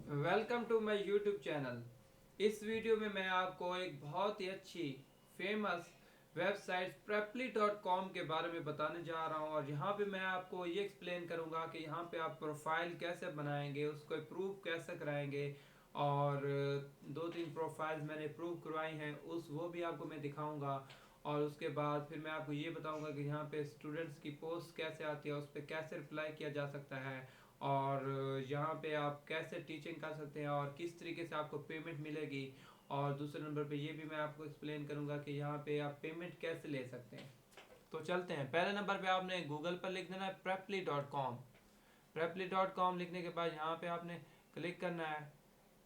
Welcome to my YouTube channel. इस video में मैं आपको एक बहुत ही अच्छी फेमस वेबसाइट preply.com के बारे में बताने जा रहा हूँ और यहाँ पे मैं आपको ये एक्सप्लेन करूँगा कि यहाँ पे आप प्रोफाइल कैसे बनाएंगे, उसको प्रूव कैसे कराएंगे और दो तीन प्रोफाइल्स मैंने प्रूव करवाई हैं उस वो भी आपको मैं दिखाऊंगा। और उसके बाद फिर मैं आपको ये बताऊंगा कि यहाँ पे स्टूडेंट्स की पोस्ट कैसे आती है, उस पर कैसे रिप्लाई किया जा सकता है और यहाँ पे आप कैसे टीचिंग कर सकते हैं और किस तरीके से आपको पेमेंट मिलेगी। और दूसरे नंबर पे ये भी मैं आपको एक्सप्लेन करूँगा कि यहाँ पे आप पेमेंट कैसे ले सकते हैं। तो चलते हैं। पहले नंबर पे आपने गूगल पर लिख देना है preply.com। preply.com लिखने के बाद यहाँ पे आपने क्लिक करना है।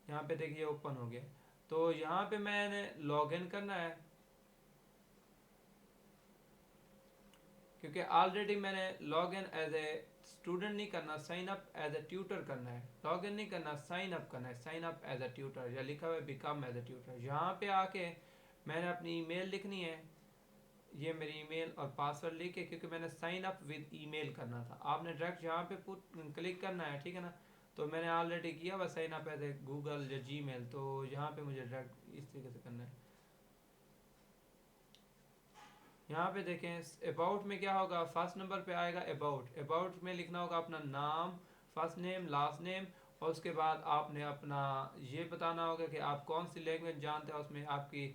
यहाँ पे देखिए ओपन हो गया। तो यहाँ पे मैंने लॉग इन करना है क्योंकि ऑलरेडी मैंने log in as a student नहीं करना, sign up as a tutor करना है। लॉग इन नहीं करना, साइन अप करना है, sign up as a tutor या लिखा हुआ है बिकम एज ए ट्यूटर। यहाँ पे आके मैंने अपनी ईमेल लिखनी है, ये मेरी ईमेल और पासवर्ड लिख के, क्योंकि मैंने साइन अप विद ईमेल करना था। आपने डायरेक्ट यहाँ पे पुट क्लिक करना है, ठीक है ना। तो मैंने ऑलरेडी किया हुआ sign up as a Google या जी मेल, तो यहाँ पे मुझे डायरेक्ट इस तरीके से करना है। यहाँ पे देखें अबाउट में क्या होगा, फर्स्ट नंबर पे आएगा अबाउट। अबाउट में लिखना होगा अपना नाम, फर्स्ट नेम, लास्ट नेम, और उसके बाद आपने अपना ये बताना होगा कि आप कौन सी लैंग्वेज जानते हैं। उसमें आपकी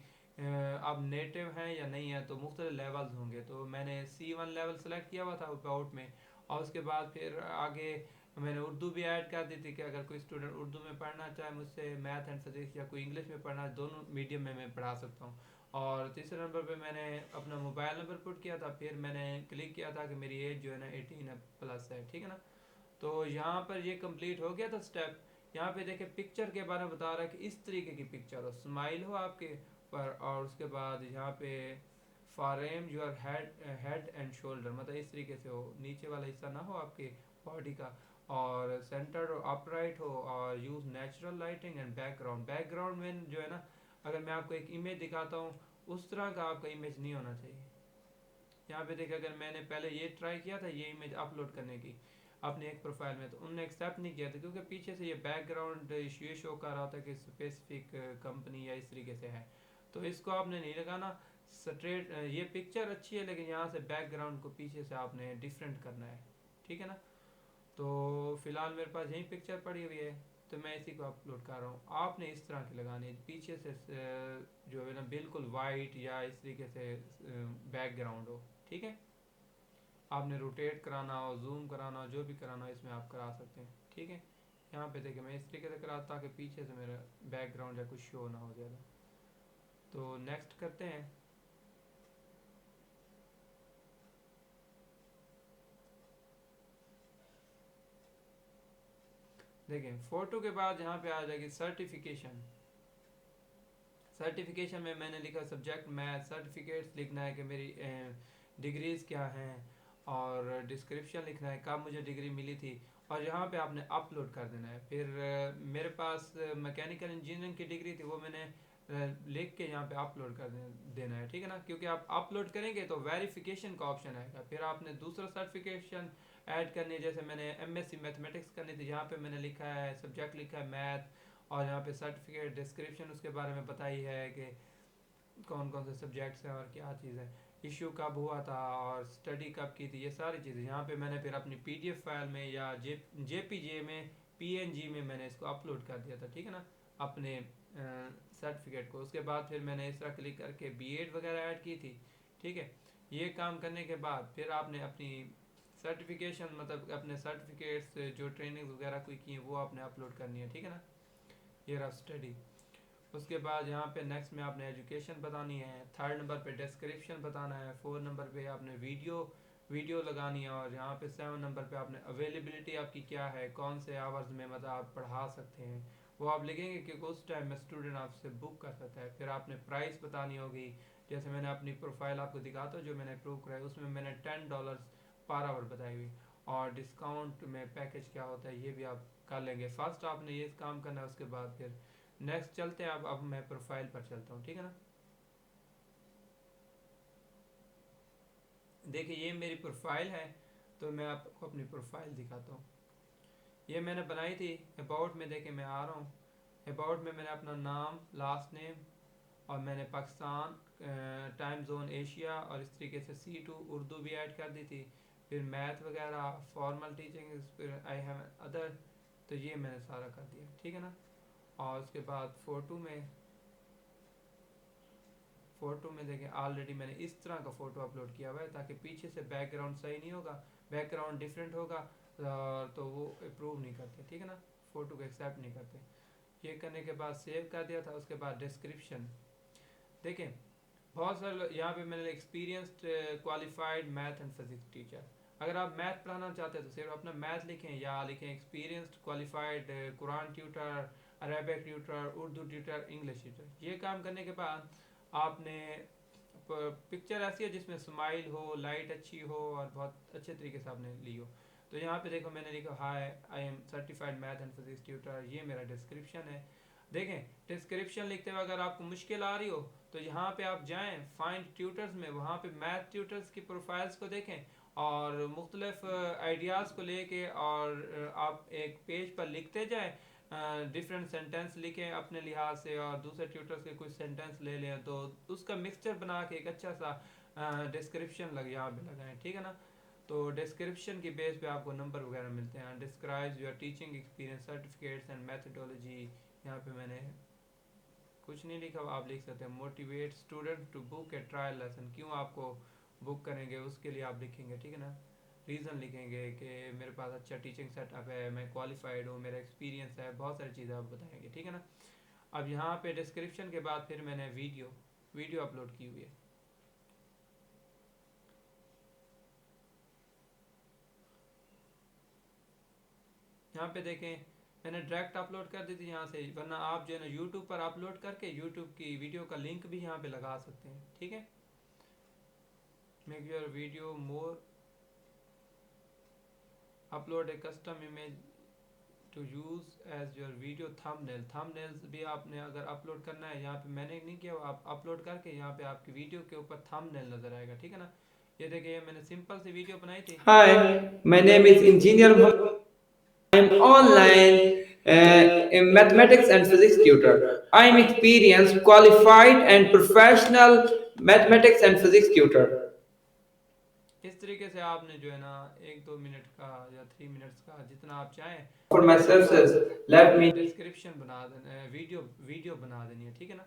आप नेटिव हैं या नहीं है, तो मुख्तलिफ लेवल्स होंगे। तो मैंने C1 लेवल सेलेक्ट किया हुआ था अबाउट में। और उसके बाद फिर आगे मैंने उर्दू भी ऐड कर दी थी कि अगर कोई स्टूडेंट उर्दू में पढ़ना चाहे मुझसे मैथ एंड फिजिक्स, या कोई इंग्लिश में पढ़ना, दोनों मीडियम में मैं पढ़ा सकता हूँ। और तीसरे नंबर पे मैंने अपना मोबाइल नंबर पुट किया था। फिर मैंने क्लिक किया था कि मेरी एज जो है ना 18 प्लस है, ठीक है ना। तो यहाँ पर ये कंप्लीट हो गया था स्टेप। यहाँ पे देखे पिक्चर के बारे में बता रहा है कि इस तरीके की पिक्चर हो, स्माइल हो आपके पर, और उसके बाद यहाँ पे फॉरेम योर हेड एंड शोल्डर, मतलब इस तरीके से हो, नीचे वाला हिस्सा ना हो आपके बॉडी का, और सेंटर्ड और अपराइट हो, और use natural lighting and background. Background में जो है ना, अगर मैं आपको एक इमेज दिखाता हूँ उस तरह का आपका इमेज नहीं होना चाहिए। यहाँ पे देखिए, अगर मैंने पहले ये ट्राई किया था ये इमेज अपलोड करने की अपने एक प्रोफाइल में, तो उन्होंने एक्सेप्ट नहीं किया था, क्योंकि पीछे से ये बैकग्राउंड ये शो कर रहा था कि स्पेसिफिक कंपनी या इस तरीके से है। तो इसको आपने नहीं लगाना स्ट्रेट। ये पिक्चर अच्छी है लेकिन यहाँ से बैकग्राउंड को पीछे से आपने डिफरेंट करना है, ठीक है ना। तो फिलहाल मेरे पास यही पिक्चर पड़ी हुई है, तो मैं इसी को अपलोड कर रहा हूँ। आपने इस तरह की लगानी है, पीछे से जो है ना बिल्कुल वाइट या इस तरीके से बैकग्राउंड हो, ठीक है। आपने रोटेट कराना हो, जूम कराना हो, जो भी कराना हो इसमें आप करा सकते हैं, ठीक है। यहाँ पे देखिए मैं इस तरीके से करा ताकि पीछे से मेरा बैकग्राउंड या कुछ शो ना हो ज़्यादा। तो नेक्स्ट करते हैं। देखें फ़ोटो के बाद यहाँ पे आ जाएगी सर्टिफिकेशन। सर्टिफिकेशन में मैंने लिखा सब्जेक्ट मैथ, सर्टिफिकेट्स लिखना है कि मेरी डिग्रीज़ क्या हैं, और डिस्क्रिप्शन लिखना है कब मुझे डिग्री मिली थी, और यहाँ पे आपने अपलोड कर देना है। फिर मेरे पास मैकेनिकल इंजीनियरिंग की डिग्री थी, वो मैंने लिख के यहाँ पे अपलोड कर देना है, ठीक है ना। क्योंकि आप अपलोड करेंगे तो वेरिफिकेशन का ऑप्शन आएगा, फिर आपने दूसरा सर्टिफिकेशन ऐड करनी है। जैसे मैंने MSc मैथमेटिक्स करनी थी, यहाँ पे मैंने लिखा है सब्जेक्ट लिखा है मैथ, और यहाँ पे सर्टिफिकेट डिस्क्रिप्शन उसके बारे में बताई है कि कौन कौन से सब्जेक्ट्स हैं और क्या चीज़ है, इशू कब हुआ था और स्टडी कब की थी, ये सारी चीज़ें यहाँ पे मैंने फिर अपनी PDF फाइल में या JPG में, PNG में मैंने इसको अपलोड कर दिया था, ठीक है ना, अपने सर्टिफिकेट को। उसके बाद फिर मैंने इस तरह क्लिक करके B.Ed वगैरह ऐड की थी, ठीक है। ये काम करने के बाद फिर आपने अपनी सर्टिफिकेशन, मतलब अपने सर्टिफिकेट्स जो ट्रेनिंग वगैरह कोई की है वो आपने अपलोड करनी है, ठीक है ना। ये रहा स्टडी। उसके बाद यहाँ पे नेक्स्ट में आपने एजुकेशन बतानी है, थर्ड नंबर पे डिस्क्रिप्शन बताना है, फोर्थ नंबर पे आपने वीडियो लगानी है, और यहाँ पे 7 नंबर पे आपने अवेलेबिलिटी आपकी क्या है, कौन से आवर्स में मतलब आप पढ़ा सकते हैं वो आप लिखेंगे, क्योंकि उस टाइम में स्टूडेंट आपसे बुक कर सकता है। फिर आपने प्राइस बतानी होगी, जैसे मैंने अपनी प्रोफाइल आपको दिखाता हूँ जो मैंने प्रूव कराई, उसमें मैंने $10 पर आवर बताई हुई, और डिस्काउंट में पैकेज क्या होता है ये भी आप कर लेंगे। फर्स्ट आपने ये काम करना है, उसके बाद फिर नेक्स्ट चलते हैं। अब मैं प्रोफाइल पर चलता हूँ, ठीक है ना। देखिए ये मेरी प्रोफाइल है, तो मैं आपको अपनी प्रोफाइल दिखाता हूँ। ये मैंने बनाई थी। अबाउट में देखें मैं आ रहा हूँ, अबाउट में मैंने अपना नाम, लास्ट नेम, और मैंने पाकिस्तान, टाइम जोन एशिया, और इस तरीके से C2 उर्दू भी ऐड कर दी थी। फिर मैथ वगैरह, फॉर्मल टीचिंग, फिर आई हैव अदर, तो ये मैंने सारा कर दिया, ठीक है ना। और उसके बाद फ़ोटो में देखें ऑलरेडी मैंने इस तरह का फ़ोटो अपलोड किया हुआ है, ताकि पीछे से बैकग्राउंड सही नहीं होगा, बैकग्राउंड डिफरेंट होगा तो वो अप्रूव नहीं करते, ठीक है ना, फ़ोटो को एक्सेप्ट नहीं करते। ये करने के बाद सेव कर दिया था। उसके बाद डिस्क्रिप्शन देखें, बहुत सारे यहाँ पे मैंने experienced qualified math and physics teacher. अगर आप मैथ पढ़ाना चाहते हैं तो सिर्फ अपना मैथ लिखें, या लिखें experienced qualified Quran tutor, Arabic tutor, Urdu tutor, English tutor. ये काम करने के बाद आपने पिक्चर ऐसी है जिसमें स्माइल हो, लाइट अच्छी हो, और बहुत अच्छे तरीके से आपने ली हो। तो यहाँ पे देखो मैंने लिखा hi I am certified math and physics tutor, ये मेरा डिस्क्रिप्शन है। देखें डिस्क्रिप्शन लिखते हुए अगर आपको मुश्किल आ रही हो तो यहाँ पे आप जाएं फाइंड ट्यूटर्स में, वहाँ पे मैथ ट्यूटर्स की प्रोफाइल्स को देखें, और मुख्तलिफ आइडियाज़ को लेके, और आप एक पेज पर लिखते जाएं, डिफरेंट सेंटेंस लिखें अपने लिहाज से, और दूसरे ट्यूटर्स के कुछ सेंटेंस ले लें, तो उसका मिक्सचर बना के एक अच्छा सा डिस्क्रिप्शन लग यहाँ पे लगाएं, ठीक है ना। तो डिस्क्रिप्शन की बेस पे आपको नंबर वगैरह मिलते हैं। Describes your teaching experience, certificates and methodology, यहाँ पे मैंने कुछ नहीं लिखा, आप लिख सकते हैं motivate student to book a trial lesson, क्यों आपको बुक करेंगे उसके लिए आप लिखेंगे, ठीक है ना। रीज़न लिखेंगे कि मेरे पास अच्छा टीचिंग सेटअप है, मैं क्वालिफाइड हूँ, मेरा एक्सपीरियंस है, बहुत सारी चीज़ें आप बताएंगे, ठीक है ना। अब यहाँ पे डिस्क्रिप्शन के बाद फिर मैंने वीडियो अपलोड की हुई है। यहाँ पे देखें मैंने डायरेक्ट अपलोड कर दी थी यहाँ से, वरना आप जो है ना यूट्यूब पर अपलोड करके यूट्यूब की वीडियो का लिंक भी यहाँ पे लगा सकते हैं, ठीक है। Make your video more, upload a custom image to use as your video thumbnail. Thumbnails भी आपने अगर अपलोड करना है, यहाँ पे मैंने नहीं किया, आप अपलोड करके यहाँ पे आपकी वीडियो के ऊपर थंबनेल नज़र आएगा, ठीक है ना। ये देखिए मैंने सिंपल सी वीडियो बनाई थी। Hi, my name is Engineer Mohammed. I am online mathematics and physics tutor. I am experienced, qualified, and professional mathematics and physics tutor. इस तरीके से आपने जो है ना 1-2 मिनट का या 3 मिनट्स का जितना आप चाहें For my उसका services, let me डिस्क्रिप्शन बना देना, वीडियो बना देनी है, ठीक है ना।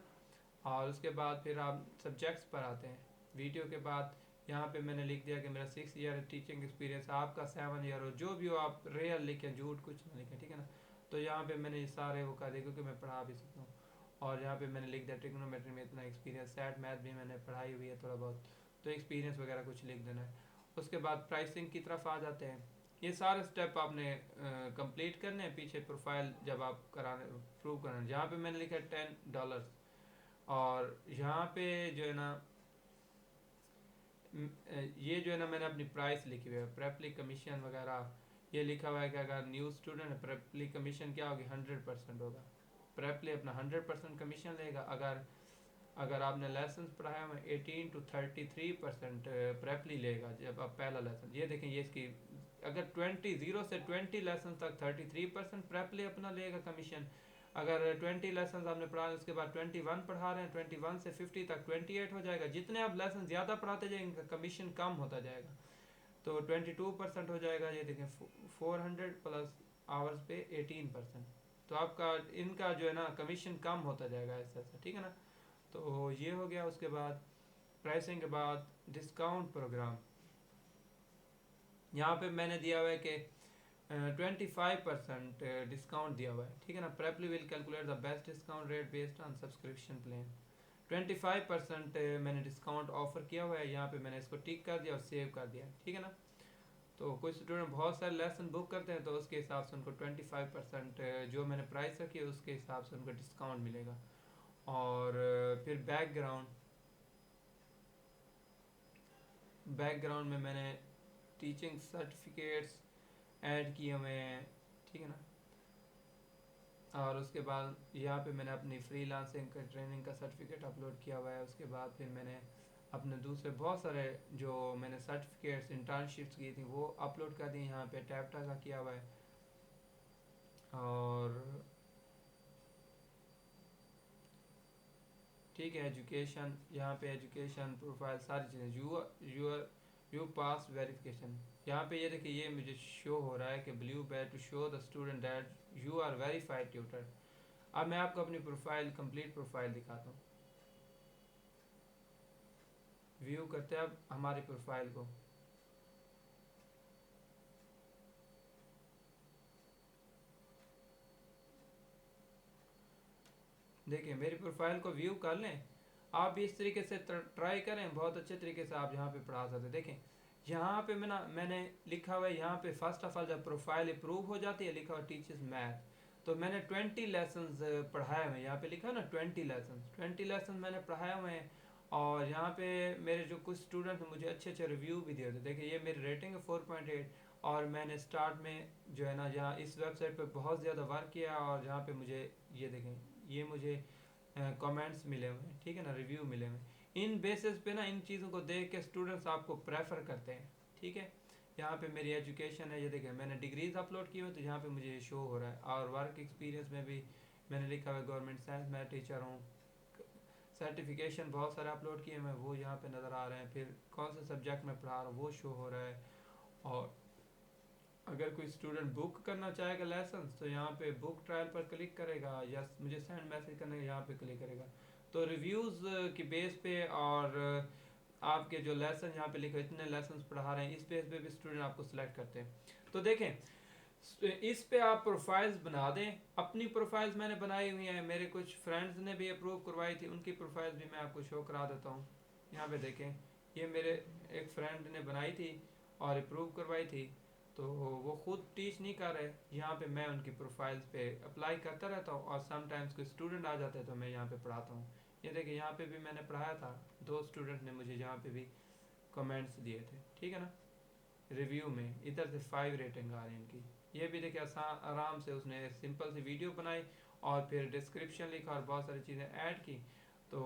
और उसके बाद फिर आप सब्जेक्ट्स पर आते हैं। वीडियो के बाद यहाँ पे मैंने लिख दिया कि मेरा 6 ईयर टीचिंग एक्सपीरियंस, आपका 7 ईयर हो, जो भी हो आप रियल लिखें, झूठ कुछ ना लिखें, ठीक है ना। तो यहाँ पे मैंने ये सारे वो कर दिए क्योंकि मैं पढ़ा भी सकता हूँ। और यहाँ पे मैंने लिख दिया ट्रिग्नोमेट्री में इतना एक्सपीरियंस, सैट मैथ भी मैंने पढ़ाई हुई है थोड़ा बहुत, तो एक्सपीरियंस वगैरह कुछ लिख देना है। उसके बाद प्राइसिंग की तरफ आ जाते हैं। ये सारे स्टेप आपने कंप्लीट करने हैं पीछे प्रोफाइल जब आप कराने प्रूव कराने। यहाँ पे मैंने लिखा है $10, और यहाँ पे जो है ना ये जो है ना मैंने अपनी प्राइस लिखी हुई है, प्रेपली कमीशन वगैरह ये लिखा हुआ है कि अगर न्यू स्टूडेंट है प्रेपली कमीशन क्या होगी, 100% होगा। प्रेपली अपना 100% कमीशन लेगा। अगर अगर आपने लेसन पढ़ाया हुआ 18 to 33% प्रेपली लेगा जब आप पहला लेसन। ये देखें ये इसकी अगर 0 से 20 लेसन तक 33% प्रेपली अपना लेगा कमीशन। अगर 20 लेसन आपने पढ़ा उसके बाद 21 पढ़ा रहे हैं, 21 से 50 तक 28 हो जाएगा। जितने आप लेसन ज़्यादा पढ़ाते जाएंगे कमीशन कम होता जाएगा, तो 22% हो जाएगा। ये देखें 400 प्लस आवर्स पे 18%, तो आपका इनका जो है ना कमीशन कम होता जाएगा ऐसा ऐसा, ठीक है ना। तो ये हो गया। उसके बाद प्राइसिंग के बाद डिस्काउंट प्रोग्राम, यहाँ पे मैंने दिया हुआ है कि 25% डिस्काउंट दिया हुआ है, ठीक है ना। Preply will calculate the best discount rate based on subscription plan. 25% मैंने डिस्काउंट ऑफर किया हुआ है, यहाँ पे मैंने इसको टिक कर दिया और सेव कर दिया, ठीक है ना। तो कुछ स्टूडेंट बहुत सारे लेसन बुक करते हैं तो उसके हिसाब से उनको 25% जो मैंने प्राइस रखी है उसके हिसाब से उनको डिस्काउंट मिलेगा। और फिर बैकग्राउंड में मैंने टीचिंग सर्टिफिकेट्स ऐड किए हुए हैं, ठीक है ना। और उसके बाद यहाँ पे मैंने अपनी फ्रीलांसिंग का ट्रेनिंग का सर्टिफिकेट अपलोड किया हुआ है। उसके बाद फिर मैंने अपने दूसरे बहुत सारे जो मैंने सर्टिफिकेट्स इंटर्नशिप्स की थी वो अपलोड कर दी, यहाँ पे टैप्टा का किया हुआ है। और ठीक है, एजुकेशन, यहाँ पे एजुकेशन प्रोफाइल सारी चीज़ें, यू पास वेरिफिकेशन। यहाँ पे ये देखिए, ये मुझे शो हो रहा है कि blue badge to show the student that you are verified tutor. अब मैं आपको अपनी प्रोफाइल, कंप्लीट प्रोफाइल दिखाता हूँ। व्यू करते हैं अब हमारी प्रोफाइल को। देखिए मेरी प्रोफाइल को व्यू कर लें। आप भी इस तरीके से ट्राई करें, बहुत अच्छे तरीके से आप यहाँ पे पढ़ा सकते हैं। देखें यहाँ पे मैंने लिखा हुआ है, यहाँ पे फर्स्ट ऑफ ऑल जब प्रोफाइल अप्रूव हो जाती है लिखा हुआ टीचर्स मैथ, तो मैंने 20 लेसन पढ़ाए हुए हैं। यहाँ पे लिखा है ना 20 लेसन मैंने पढ़ाए हुए हैं। और यहाँ पे मेरे जो कुछ स्टूडेंट हैं मुझे अच्छे अच्छे रिव्यू भी दिए थे। देखिए ये मेरी रेटिंग है 4.8। और मैंने स्टार्ट में जो है ना, यहाँ इस वेबसाइट पे बहुत ज़्यादा वर्क किया, और यहाँ पे मुझे ये देखें, ये मुझे कमेंट्स मिले हुए हैं, ठीक है ना, रिव्यू मिले हुए हैं। इन बेसिस पे ना, इन चीज़ों को देख के स्टूडेंट्स आपको प्रेफर करते हैं, ठीक है। यहाँ पे मेरी एजुकेशन है, ये देखें मैंने डिग्रीज अपलोड की हुई, तो यहाँ पे मुझे ये शो हो रहा है। और वर्क एक्सपीरियंस में भी मैंने लिखा हुआ है गवर्नमेंट साइंस मैं टीचर हूँ। सर्टिफिकेशन बहुत सारे अपलोड किए मैं, वो यहाँ पे नज़र आ रहे हैं। फिर कौन से सब्जेक्ट में पढ़ा रहा हूँ वो शो हो रहा है। और अगर कोई स्टूडेंट बुक करना चाहेगा लेसन, तो यहाँ पे बुक ट्रायल पर क्लिक करेगा, या मुझे सेंड मैसेज करने यहाँ पे क्लिक करेगा। तो रिव्यूज़ की बेस पे, और आपके जो लेसन यहाँ पे लिखे इतने लेसन पढ़ा रहे हैं, इस बेस पे भी स्टूडेंट आपको सिलेक्ट करते हैं। तो देखें इस पे आप प्रोफाइल्स बना दें। अपनी प्रोफाइल्स मैंने बनाई हुई हैं, मेरे कुछ फ्रेंड्स ने भी अप्रूव करवाई थी, उनकी प्रोफाइल्स भी मैं आपको शो करा देता हूँ। यहाँ पे देखें, ये मेरे एक फ्रेंड ने बनाई थी और अप्रूव करवाई थी, तो वो खुद टीच नहीं कर रहे। यहाँ पे मैं उनकी प्रोफाइल्स पे अप्लाई करता रहता हूँ, और समटाइम्स कोई स्टूडेंट आ जाते हैं तो मैं यहाँ पे पढ़ाता हूँ। ये देखिए यहाँ पे भी मैंने पढ़ाया था, 2 स्टूडेंट ने मुझे यहाँ पे भी कमेंट्स दिए थे, ठीक है ना। रिव्यू में इधर से 5 रेटिंग आ रही है इनकी। ये भी देखिए आराम से उसने सिंपल सी वीडियो बनाई, और फिर डिस्क्रिप्शन लिखा और बहुत सारी चीज़ें ऐड की, तो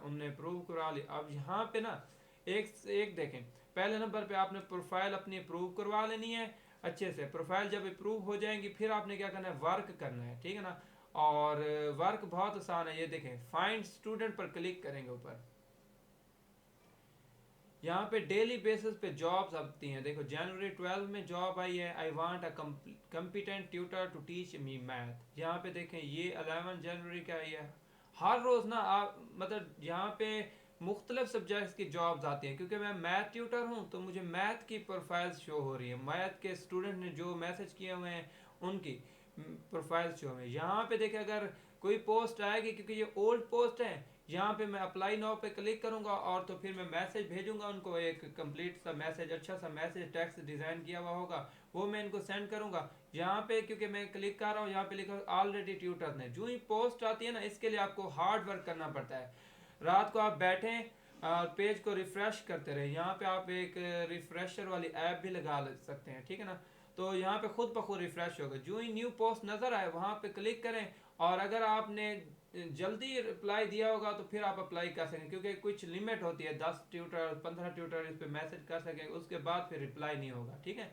उनने अप्रूव करा ली। अब यहाँ पे ना एक एक देखें, पहले नंबर पे आपने प्रोफाइल अपनी अप्रूव करवा लेनी है अच्छे से। प्रोफाइल जब अप्रूव हो जाएंगी, फिर आपने क्या करना है, वर्क करना है, ठीक है ना। और वर्क बहुत आसान है। ये देखें फाइंड स्टूडेंट पर क्लिक करेंगे ऊपर, यहाँ पे डेली बेसिस पे जॉब्स आती हैं। देखो जनवरी 12 में जॉब आई है, I want a competent tutor to teach me math. यहाँ पे देखें ये 11 जनवरी का आई है। हर रोज़ ना आप मतलब यहाँ पे मुख्तलिफ सब्जेक्ट्स की जॉब्स आती हैं, क्योंकि मैं मैथ ट्यूटर हूँ तो मुझे मैथ की प्रोफाइल्स शो हो रही है। मैथ के स्टूडेंट ने जो मैसेज किए हुए हैं उनकी प्रोफाइल शो में। यहाँ पे देखें अगर कोई पोस्ट आएगी, क्योंकि ये ओल्ड पोस्ट है, यहाँ पे मैं अप्लाई नाउ पे क्लिक करूंगा, और तो फिर मैं मैसेज भेजूंगा उनको, एक कंप्लीट सा मैसेज, अच्छा सा मैसेज टेक्स्ट डिज़ाइन किया हुआ होगा, वो मैं इनको सेंड करूंगा। यहाँ पे क्योंकि मैं क्लिक कर रहा हूँ, यहाँ पे लिखा ऑलरेडी ट्यूटर ने। जो ही पोस्ट आती है ना, इसके लिए आपको हार्ड वर्क करना पड़ता है। रात को आप बैठें और पेज को रिफ्रेश करते रहे। यहाँ पे आप एक रिफ्रेशर वाली ऐप भी लगा सकते हैं, ठीक है ना। तो यहाँ पे खुद ब खुद रिफ्रेश होगा। जो ही न्यू पोस्ट नज़र आए वहाँ पे क्लिक करें, और अगर आपने जल्दी रिप्लाई दिया होगा तो फिर आप अप्लाई कर सकें, क्योंकि कुछ लिमिट होती है, 10 ट्यूटर 15 ट्यूटर इस पर मैसेज कर सकें, उसके बाद फिर रिप्लाई नहीं होगा, ठीक है।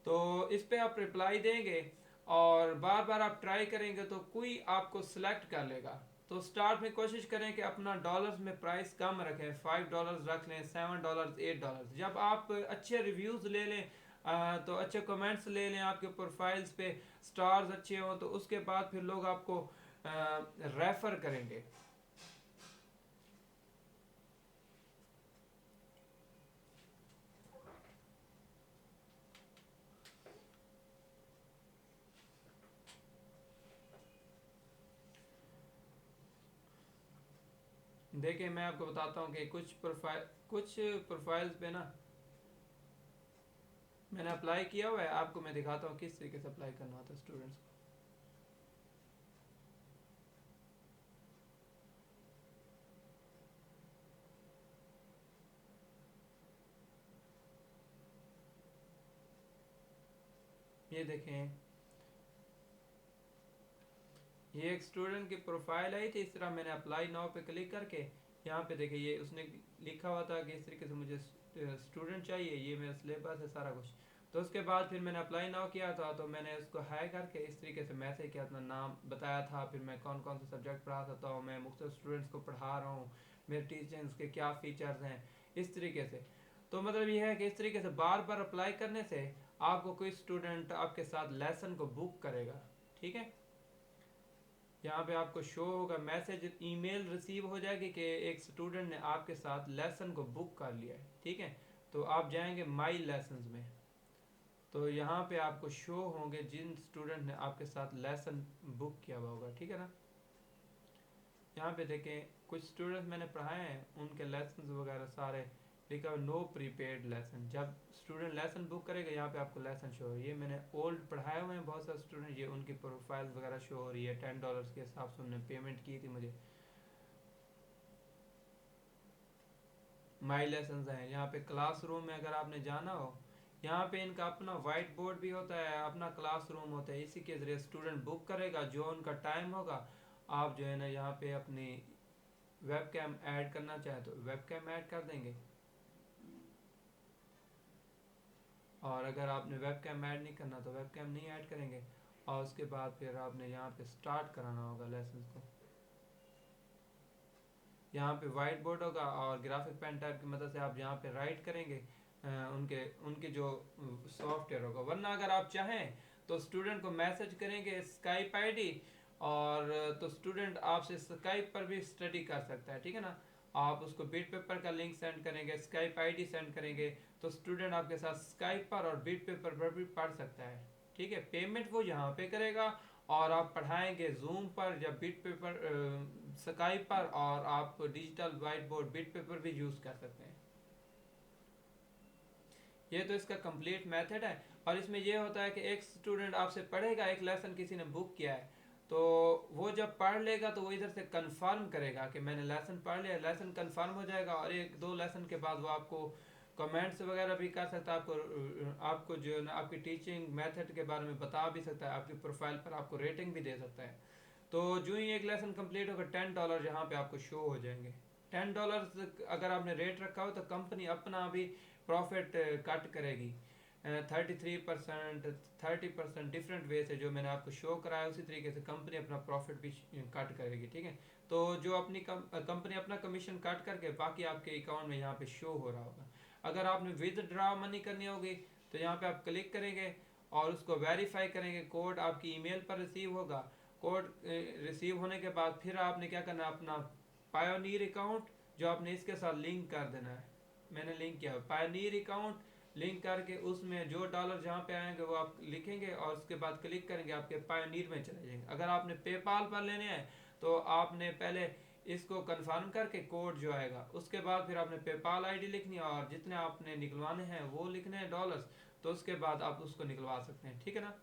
तो इस पर आप रिप्लाई देंगे और बार बार आप ट्राई करेंगे तो कोई आपको सिलेक्ट कर लेगा। तो स्टार्ट में कोशिश करें कि अपना डॉलर्स में प्राइस कम रखें, $5 रख लें, $7 $8। जब आप अच्छे रिव्यूज़ ले लें, तो अच्छे कमेंट्स ले लें, आपके प्रोफाइल्स पे स्टार्स अच्छे हों, तो उसके बाद फिर लोग आपको रेफर करेंगे। देखिए मैं आपको बताता हूँ कि कुछ प्रोफाइल्स पे ना मैंने अप्लाई किया हुआ है, आपको मैं दिखाता हूँ किस तरीके से अप्लाई करना होता है स्टूडेंट्स को। ये देखें, ये एक स्टूडेंट की प्रोफाइल आई थी, इस तरह मैंने अप्लाई नाउ पे क्लिक करके यहाँ पे देखिए, ये उसने लिखा हुआ था कि इस तरीके से मुझे स्टूडेंट चाहिए, ये मेरा सिलेबस है सारा कुछ। तो उसके बाद फिर मैंने अप्लाई नाउ किया था, तो मैंने उसको हाई करके इस तरीके से मैसेज किया, अपना नाम बताया था, फिर मैं कौन कौन सा सब्जेक्ट पढ़ा सकता हूँ, मैं मुख्तलिफ स्टूडेंट्स को पढ़ा रहा हूँ, मेरे टीचिंग्स के क्या फ़ीचर्स हैं, इस तरीके से। तो मतलब ये है कि इस तरीके से बार बार अप्लाई करने से आपको कोई स्टूडेंट आपके साथ लेसन को बुक करेगा। ठीक है, यहाँ पे आपको शो होगा मैसेज, ईमेल रिसीव हो जाएगी कि एक स्टूडेंट ने आपके साथ लेसन को बुक कर लिया है। ठीक है, तो आप जाएंगे माई लेसन्स में, तो यहाँ पे आपको शो होंगे जिन स्टूडेंट ने आपके साथ लेसन बुक किया हुआ होगा। ठीक है ना, यहाँ पे देखें कुछ स्टूडेंट्स मैंने पढ़ाए हैं, उनके लेसन वगैरह सारे लिखा हुआ नो प्रीपेड लेसन। जब स्टूडेंट लेसन बुक करेगा यहाँ पे आपको लेसन शो हो रही है। मैंने ओल्ड पढ़ाए हुए हैं बहुत सारे स्टूडेंट, ये उनकी प्रोफाइल वगैरह शो हो रही है, $10 के हिसाब से उन्होंने पेमेंट की थी मुझे। माई लेसन हैं यहाँ पे। क्लासरूम में अगर आपने जाना हो, यहाँ पे इनका अपना वाइट बोर्ड भी होता है, अपना क्लासरूम होता है, इसी के जरिए स्टूडेंट बुक करेगा, जो उनका टाइम होगा आप जो है ना यहाँ पे अपनी वेब कैम ऐड करना चाहें तो वेब कैम ऐड कर देंगे, और अगर आपने वेब कैम ऐड नहीं करना तो वेब कैम नहीं ऐड करेंगे। और उसके बाद फिर आपने यहाँ पे स्टार्ट कराना होगा लेसन को। यहाँ पे वाइट बोर्ड होगा और ग्राफिक पेन टाइप की मदद से आप यहाँ पे राइट करेंगे उनके उनके जो सॉफ्टवेयर होगा। वरना अगर आप चाहें तो स्टूडेंट को मैसेज करेंगे स्काइप आईडी, और तो स्टूडेंट आपसे स्काइप पर भी स्टडी कर सकता है। ठीक है ना, आप उसको बिट पेपर का लिंक सेंड करेंगे, स्काइप आईडी सेंड करेंगे, तो स्टूडेंट आपके साथ स्काइप पर और बिट पेपर पर भी पढ़ सकता है। ठीक है, पेमेंट वो यहाँ पे करेगा और आप पढ़ाएंगे जूम पर या बिट पेपर स्काइप पर, और आप digital white board bit paper भी यूज़ कर सकते हैं। ये तो इसका कंप्लीट मेथड है। और इसमें ये होता है कि एक स्टूडेंट आपसे पढ़ेगा, एक लेसन किसी ने बुक किया है, तो वो जब पढ़ लेगा तो वो इधर से कंफर्म करेगा कि मैंने लेसन पढ़ लिया, लेसन कंफर्म हो जाएगा, और एक दो लेसन के बाद वो आपको कमेंट्स वगैरह भी कर सकता है, आपको जो है ना आपकी टीचिंग मेथड के बारे में बता भी सकता है, आपकी प्रोफाइल पर आपको रेटिंग भी दे सकता है। तो जो ही एक लेसन कंप्लीट होगा $10 यहाँ पे आपको शो हो जाएंगे। $10 अगर आपने रेट रखा हो तो कंपनी अपना भी प्रॉफिट कट करेगी 33%, 30% डिफरेंट वे से, जो मैंने आपको शो कराया उसी तरीके से कंपनी अपना प्रॉफिट भी कट करेगी। ठीक है, तो जो अपनी कंपनी अपना कमीशन कट करके बाकी आपके अकाउंट में यहाँ पे शो हो रहा होगा। अगर आपने विदड्रॉ मनी करनी होगी तो यहाँ पे आप क्लिक करेंगे और उसको वेरीफाई करेंगे, कोड आपकी ईमेल पर रिसीव होगा। कोड रिसीव होने के बाद फिर आपने क्या करना है, अपना पायोनियर अकाउंट जो आपने इसके साथ लिंक कर देना है। मैंने लिंक किया पायोनियर अकाउंट, लिंक करके उसमें जो डॉलर जहाँ पे आएंगे वो आप लिखेंगे और उसके बाद क्लिक करेंगे, आपके पायोनियर में चले जाएंगे। अगर आपने पेपाल पर लेने हैं तो आपने पहले इसको कंफर्म करके कोड जो आएगा उसके बाद फिर आपने पेपाल आईडी लिखनी है, और जितने आपने निकलवाने हैं वो लिखने हैं डॉलर्स, तो उसके बाद आप उसको निकलवा सकते हैं। ठीक है ना,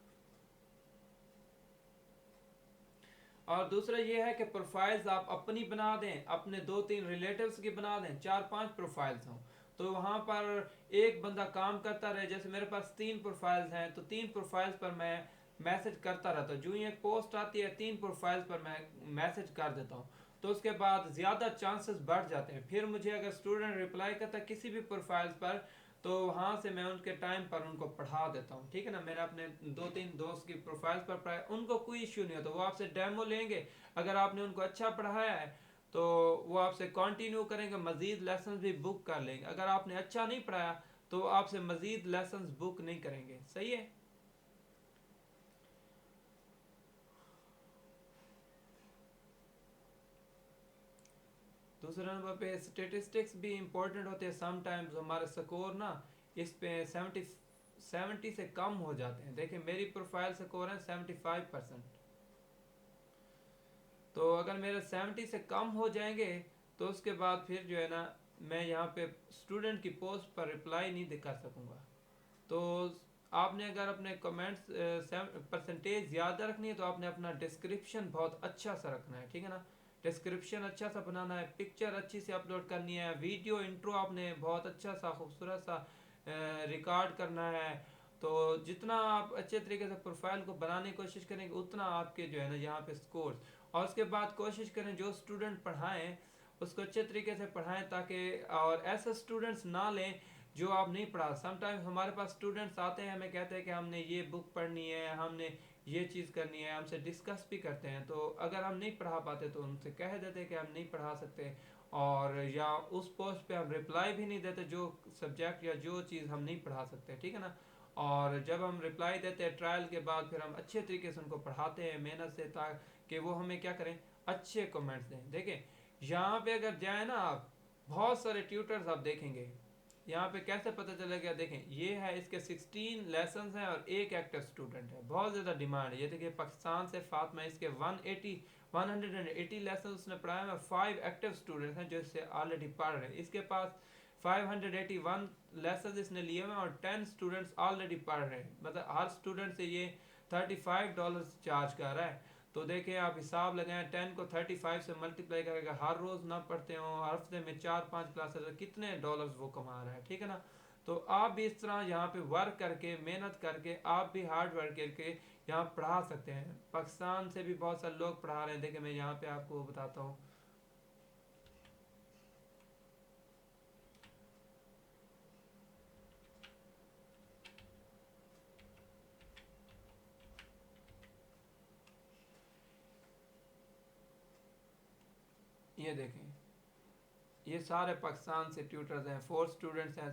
और दूसरा ये है कि प्रोफाइल्स आप अपनी बना दें, अपने 2-3 रिलेटिव्स की बना दें, 4-5 प्रोफाइल्स हों, तो वहाँ पर एक बंदा काम करता रहे। जैसे मेरे पास 3 प्रोफाइल्स हैं, तो 3 प्रोफाइल्स पर मैं मैसेज करता रहता हूँ। जो ही एक पोस्ट आती है 3 प्रोफाइल्स पर मैं मैसेज कर देता हूँ, तो उसके बाद ज़्यादा चांसेस बढ़ जाते हैं। फिर मुझे अगर स्टूडेंट रिप्लाई करता है किसी भी प्रोफाइल्स पर, तो वहाँ से मैं उनके टाइम पर उनको पढ़ा देता हूँ। ठीक है ना, मैंने अपने 2-3 दोस्त की प्रोफाइल्स पर पढ़ाया, उनको कोई इश्यू नहीं होता, वो आपसे डेमो लेंगे। अगर आपने उनको अच्छा पढ़ाया है तो वो आपसे कंटिन्यू करेंगे, मज़ीद लेसन भी बुक कर लेंगे। अगर आपने अच्छा नहीं पढ़ाया तो आपसे मज़ीद लेसन बुक नहीं करेंगे। सही है। दूसरे नंबर पे स्टेटिस्टिक्स भी इम्पोर्टेंट होते हैं। समटाइम्स हमारे स्कोर ना इस पे 70 से कम हो जाते हैं। देखिए मेरी प्रोफाइल स्कोर है 75%, तो अगर मेरे 70 से कम हो जाएंगे तो उसके बाद फिर जो है ना मैं यहाँ पे स्टूडेंट की पोस्ट पर रिप्लाई नहीं कर सकूँगा। तो आपने अगर अपने कमेंट्स परसेंटेज ज़्यादा रखनी है तो आपने अपना डिस्क्रिप्शन बहुत अच्छा सा रखना है। ठीक है ना, डिस्क्रिप्शन अच्छा सा बनाना है, पिक्चर अच्छी से अपलोड करनी है, वीडियो इंट्रो आपने बहुत अच्छा सा खूबसूरत सा रिकॉर्ड करना है। तो जितना आप अच्छे तरीके से प्रोफाइल को बनाने की कोशिश करेंगे उतना आपके जो है ना यहाँ पे स्कोर्स। और उसके बाद कोशिश करें जो स्टूडेंट पढ़ाएं उसको अच्छे तरीके से पढ़ाएं, ताकि और ऐसे स्टूडेंट्स ना लें जो आप नहीं पढ़ा। समटाइम्स हमारे पास स्टूडेंट्स आते हैं, हमें कहते हैं कि हमने ये बुक पढ़नी है, हमने ये चीज़ करनी है, हमसे डिस्कस भी करते हैं। तो अगर हम नहीं पढ़ा पाते तो उनसे कह देते हैं कि हम नहीं पढ़ा सकते, और या उस पोस्ट पे हम रिप्लाई भी नहीं देते जो सब्जेक्ट या जो चीज़ हम नहीं पढ़ा सकते, ठीक है ना। और जब हम रिप्लाई देते हैं ट्रायल के बाद, फिर हम अच्छे तरीके से उनको पढ़ाते हैं मेहनत से, ताकि वो हमें क्या करें, अच्छे कमेंट्स दें। देखें यहाँ पे अगर जाए ना आप, बहुत सारे ट्यूटर्स आप देखेंगे, यहाँ पे कैसे पता चलेगा, देखें ये है, इसके 16 लेसन हैं और एक एक्टिव स्टूडेंट है, बहुत ज़्यादा डिमांड है। ये देखिए पाकिस्तान से फातिमा, इसके 180 लेसन उसने पढ़ाया है, 5 एक्टिव स्टूडेंट्स हैं जो इससे ऑलरेडी पढ़ रहे हैं। इसके पास 581 लेसन इसने लिए हुए हैं और 10 स्टूडेंट्स ऑलरेडी पढ़ रहे हैं, मतलब हर स्टूडेंट से ये $35 चार्ज कर रहा है। तो देखें आप हिसाब लगाएं, 10 को 35 से मल्टीप्लाई करेगा, हर रोज़ ना पढ़ते हो, हफ्ते में 4-5 क्लासेस, तो कितने डॉलर्स वो कमा रहा है, ठीक है ना। तो आप भी इस तरह यहाँ पे वर्क करके, मेहनत करके, आप भी हार्ड वर्क करके यहाँ पढ़ा सकते हैं। पाकिस्तान से भी बहुत सारे लोग पढ़ा रहे हैं। देखिए मैं यहाँ पे आपको बताता हूँ, ये देखें, ये सारे पाकिस्तान से ट्यूटर्स हैं। 4 स्टूडेंट्स हैं,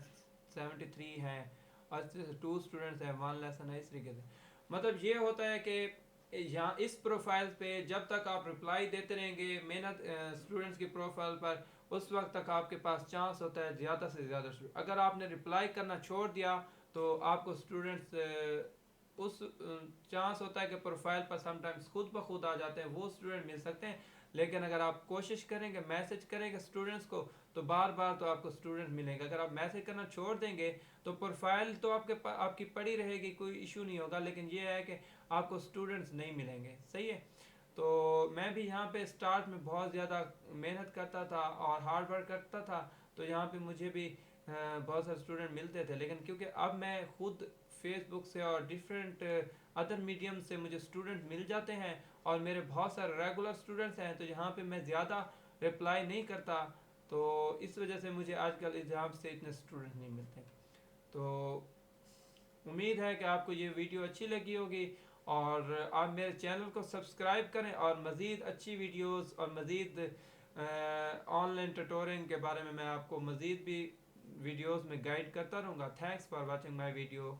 73 हैं, और 2 स्टूडेंट्स हैं, 1 लेसन है, इस तरीके से। मतलब ये होता है कि यहाँ इस प्रोफाइल पे जब तक आप रिप्लाई देते रहेंगे मेहनत स्टूडेंट्स की प्रोफाइल पर, उस वक्त तक आपके पास चांस होता है ज़्यादा से ज़्यादा। अगर आपने रिप्लाई करना छोड़ दिया तो आपको स्टूडेंट्स उस चांस होता है कि प्रोफाइल पर समटाइम्स खुद ब खुद आ जाते हैं, वो स्टूडेंट मिल सकते हैं। लेकिन अगर आप कोशिश करेंगे, मैसेज करेंगे स्टूडेंट्स को, तो बार बार तो आपको स्टूडेंट मिलेंगे। अगर आप मैसेज करना छोड़ देंगे तो प्रोफाइल तो आपकी पड़ी रहेगी, कोई इशू नहीं होगा, लेकिन ये है कि आपको स्टूडेंट्स नहीं मिलेंगे, सही है। तो मैं भी यहाँ पे स्टार्ट में बहुत ज़्यादा मेहनत करता था और हार्ड वर्क करता था, तो यहाँ पे मुझे भी बहुत सारे स्टूडेंट मिलते थे। लेकिन क्योंकि अब मैं खुद फेसबुक से और डिफरेंट अदर मीडियम से मुझे स्टूडेंट मिल जाते हैं, और मेरे बहुत सारे रेगुलर स्टूडेंट्स हैं, तो यहाँ पे मैं ज़्यादा रिप्लाई नहीं करता, तो इस वजह से मुझे आजकल एग्ज़ाम से इतने स्टूडेंट नहीं मिलते। तो उम्मीद है कि आपको ये वीडियो अच्छी लगी होगी, और आप मेरे चैनल को सब्सक्राइब करें, और मज़ीद अच्छी वीडियोस और मज़ीद ऑनलाइन ट्यूटोरिंग के बारे में मैं आपको मज़ीद भी वीडियोस में गाइड करता रहूँगा। Thanks for watching my video.